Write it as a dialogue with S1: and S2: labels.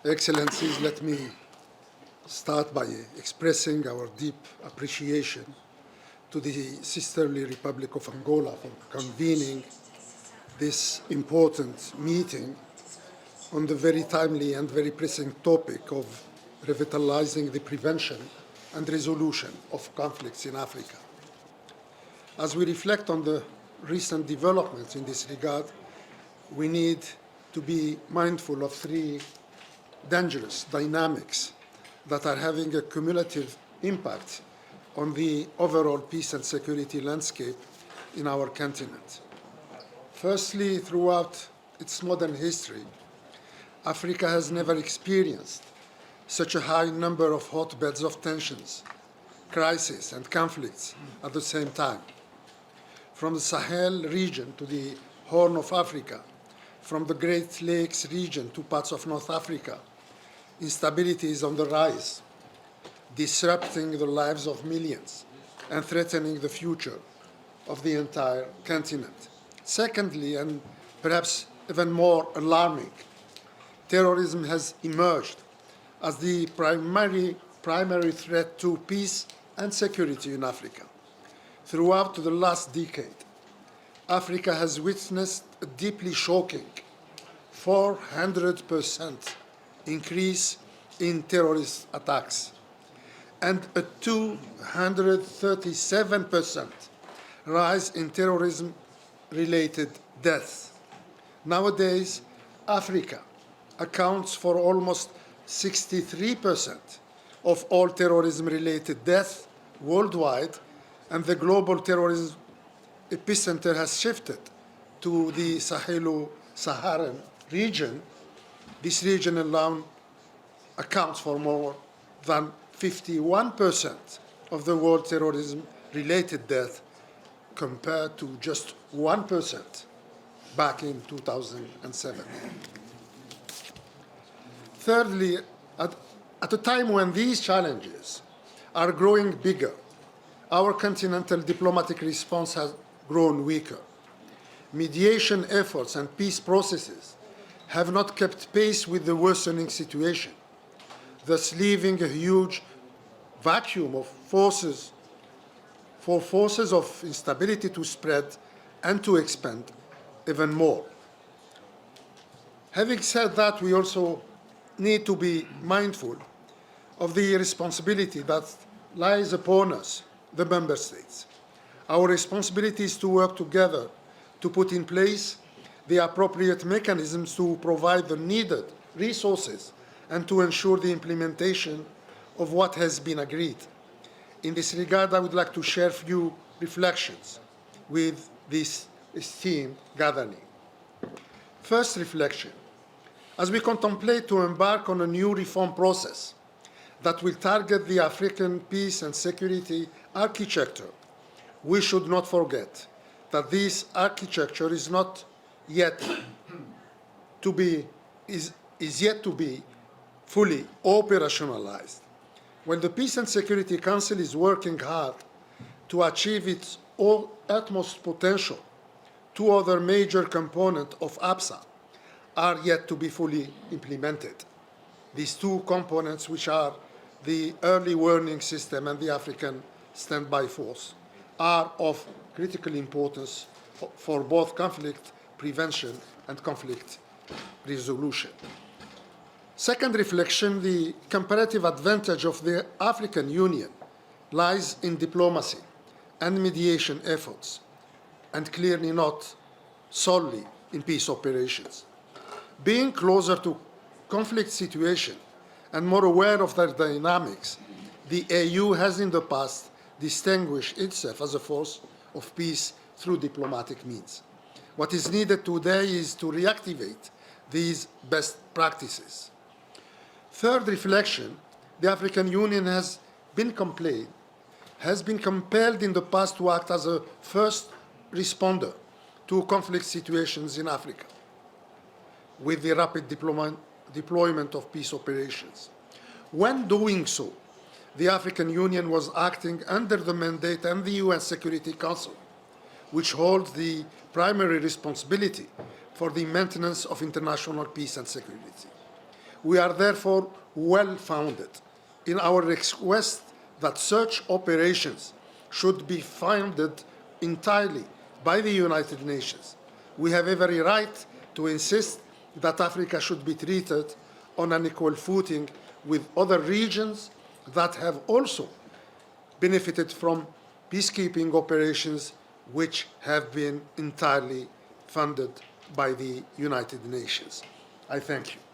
S1: Excellencies, let me start by expressing our deep appreciation to the Sisterly Republic of Angola for convening this important meeting on the very timely and very pressing topic of revitalizing the prevention and resolution of conflicts in Africa. As we reflect on the recent developments in this regard, we need to be mindful of three dangerous dynamics that are having a cumulative impact on the overall peace and security landscape in our continent. Firstly, throughout its modern history, Africa has never experienced such a high number of hotbeds of tensions, crises, and conflicts at the same time. From the Sahel region to the Horn of Africa, from the Great Lakes region to parts of North Africa, instability is on the rise, disrupting the lives of millions and threatening the future of the entire continent. Secondly, and perhaps even more alarming, terrorism has emerged as the primary threat to peace and security in Africa. Throughout the last decade, Africa has witnessed a deeply shocking 400% increase in terrorist attacks and a 237% rise in terrorism-related deaths. Nowadays, Africa accounts for almost 63% of all terrorism-related deaths worldwide, and the global terrorism epicenter has shifted to the Sahelo-Saharan region. This region alone accounts for more than 51% of the world terrorism-related deaths, compared to just 1% back in 2007. Thirdly, at a time when these challenges are growing bigger, our continental diplomatic response has grown weaker. Mediation efforts and peace processes have not kept pace with the worsening situation, thus leaving a huge vacuum of forces of instability to spread and to expand even more. Having said that, we also need to be mindful of the responsibility that lies upon us, the member states. Our responsibility is to work together to put in place the appropriate mechanisms to provide the needed resources and to ensure the implementation of what has been agreed. In this regard, I would like to share a few reflections with this esteemed gathering. First reflection: as we contemplate to embark on a new reform process that will target the African peace and security architecture, we should not forget that this architecture is yet to be fully operationalized. While the Peace and Security Council is working hard to achieve its utmost potential, two other major components of APSA are yet to be fully implemented. These two components, which are the early warning system and the African standby force, are of critical importance for both conflict prevention and conflict resolution. Second reflection: the comparative advantage of the African Union lies in diplomacy and mediation efforts, and clearly not solely in peace operations. Being closer to conflict situations and more aware of their dynamics, the AU has in the past distinguished itself as a force of peace through diplomatic means. What is needed today is to reactivate these best practices. Third reflection: the African Union has been compelled in the past to act as a first responder to conflict situations in Africa, with the rapid deployment of peace operations. When doing so, the African Union was acting under the mandate of the UN Security Council, which holds the primary responsibility for the maintenance of international peace and security. We are therefore well-founded in our request that such operations should be funded entirely by the United Nations. We have every right to insist that Africa should be treated on an equal footing with other regions that have also benefited from peacekeeping operations which have been entirely funded by the United Nations. I thank you.